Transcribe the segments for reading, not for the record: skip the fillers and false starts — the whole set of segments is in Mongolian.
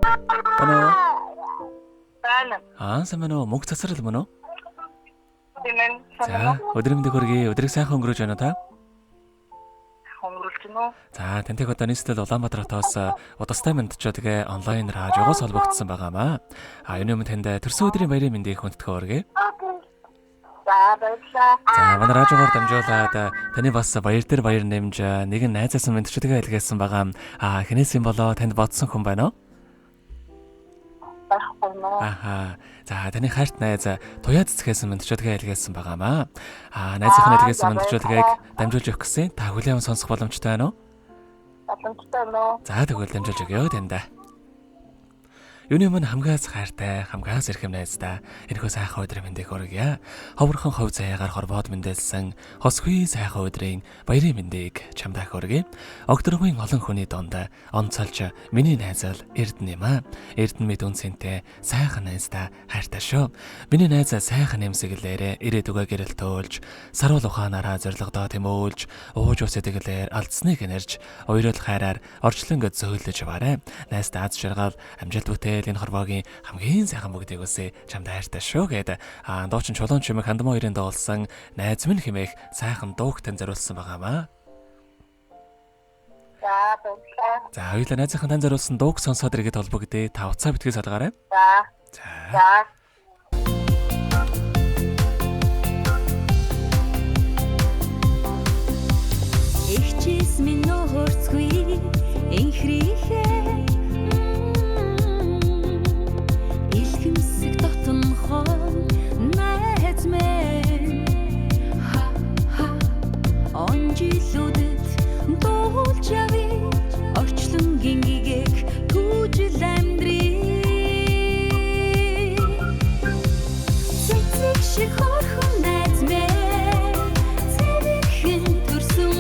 Ano? Байна. Сайн байна уу? Мөнх цацрал мөн үү? Тийм ээ. За, өдөр мэндийг хүргэе. Өдрийг сайхан өнгөрөөж байна уу та? Өнгөрүүлж гинөө. За, тэнтэйг одоо нийслэл Улаанбаатар хотоос удастай мэдчилгээ онлайн радиогоос холбогдсон байгаамаа. Юуны өмнө танд төрсөн өдрийн баярын мэндийг хүндэтгэн хүргэе. За, баярлалаа. За, манай радиогоор дамжуулаад таны бас баяр дээр баяр нэмж нэгэн найзаас мэдчилгээ илгээсэн байгаа. Хинээс юм болоо танд бодсон хүн байна уу? Баярлалаа. За, таны хайрт найз туяа цэцгээс мэдчилгээ илгээсэн байгаамаа. Найзынхаа илгээсэн мэдчилгээг дамжуулж өгөх гэсэн. Та хүлээн сонсох боломжтой байна уу? Боломжтой нөө. За, тэгвэл дамжуулж өгье танд. Юуны өмнө хамгаас хайртай, хамгаас эрхэм найздаа энэхүү сайхан өдрийн мэндийг хүргье. Ховорхон хов заяагаар хорвоод мэндэлсэн хосгүй сайхан өдрийн баярын мэндийг чамдаа хүргье. Огторгүй олон хүний донд онцолж миний найзал Эрдэнэ юм аа. Эрдэнэ мэд үнцэнтэй сайхан найздаа хайртай шүү. Миний найз сайхан нэмсэглээрээ ирээдүгөө гэрэл төөлж, саруул ухаанаараа зоригдоо тэмүүлж, ууж ус эдэглээр алдсныг нэрж, уйрал хайраар орчлонго зөөлөж аваарэ. Найздаа аз жаргал амжилт бүтээл энэ хорвоогийн хамгийн сайхан бүгдийг үсэ чамд хайртай шүү гэдэг дуучин чулуун чимэг хандмаа хоёрын дуулсан найз минь хэмээх сайхан дууг тань зориулсан байгаамаа. За, баярлалаа. За, хоёулаа найзынхаа тань зориулсан дууг сонсоод иргэд холбогдъё. Та уцаа битгий салгаарай. За. За. Ихчис минь нөхөрцгүй инхрихээ илхэмсэг дотнохоо найз минь онжилүүдэд дуулж явъя орчлон гингээг түүжил амьдрий цэцэг шиг хорхон найз минь цэвэрхэн төрсөн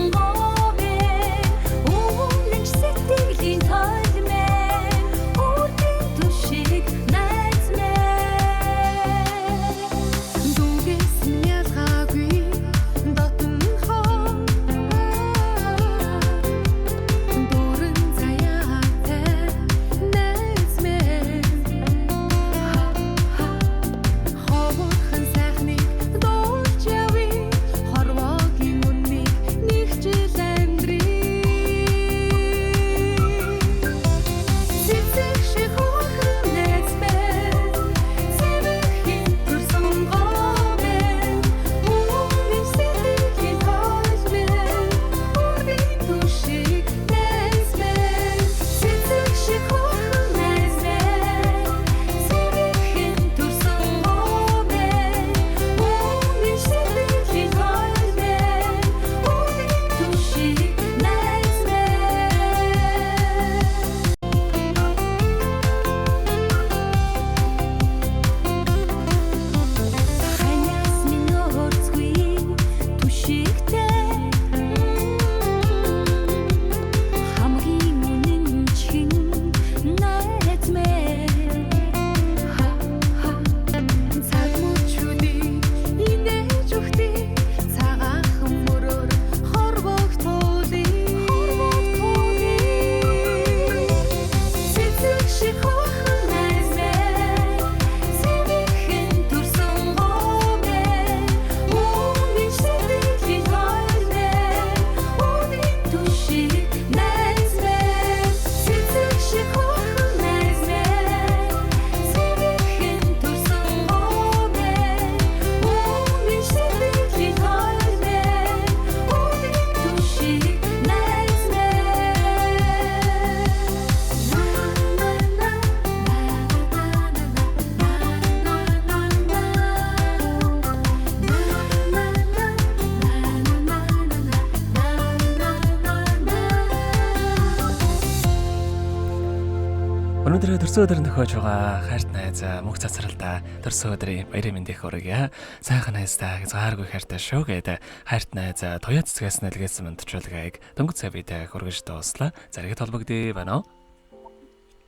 Өнөөдөр төрсөн өдөр нөхөж байгаа хайрт найз мөнх цацралдаа төрсөн өдрийн баярын мэндийг хүргье. Сайхан найздаа зааргүй хайртай шүү гэдэг хайрт найз туяа цэцгээс нэлгээсэн мэдчилгээг дөнгөж сая бидээ хүргэж дууслаа. Заригт холбогдъё байна уу?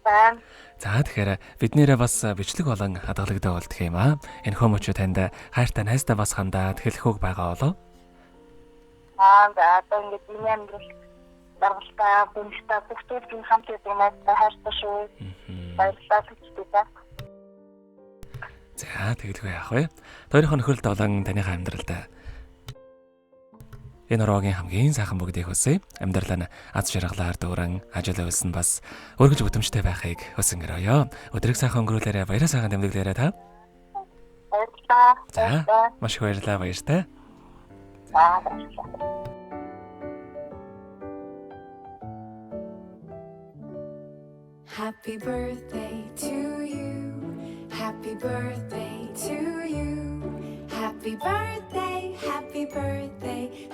Байна. За тэгэхээр бид нэрээ бас бичлэг болон хадгалагдан болдох юм аа. Энэ хүмүүч танд хайртай найздаа бас хандаад хэлэхүүг байгаа болов? За одоо ингэж миний амьдрал даргалтай бүнтэй бүгдийн хамт ирмэд хайртай шүү. Баярлалаа гэж. За тэгэлгүй яах вэ? Тойрхон нөхөрөлд олон таныхаа амьдралд энэ ороогийн хамгийн сайхан бүгдийг хүсье. Амьдрал нь аз жаргалаар дүүрэн ажил үйлсэн бас өргөж бүтэмжтэй байхыг хүсэнгэрөөё. Өдрийг сайхан өнгөрүүлээрэ, баяраа сайхан тэмдэглээрэ та. Баярлалаа. За маш их баярлалаа, баяртай. Happy birthday to you. Happy birthday to you. Happy birthday, happy birthday,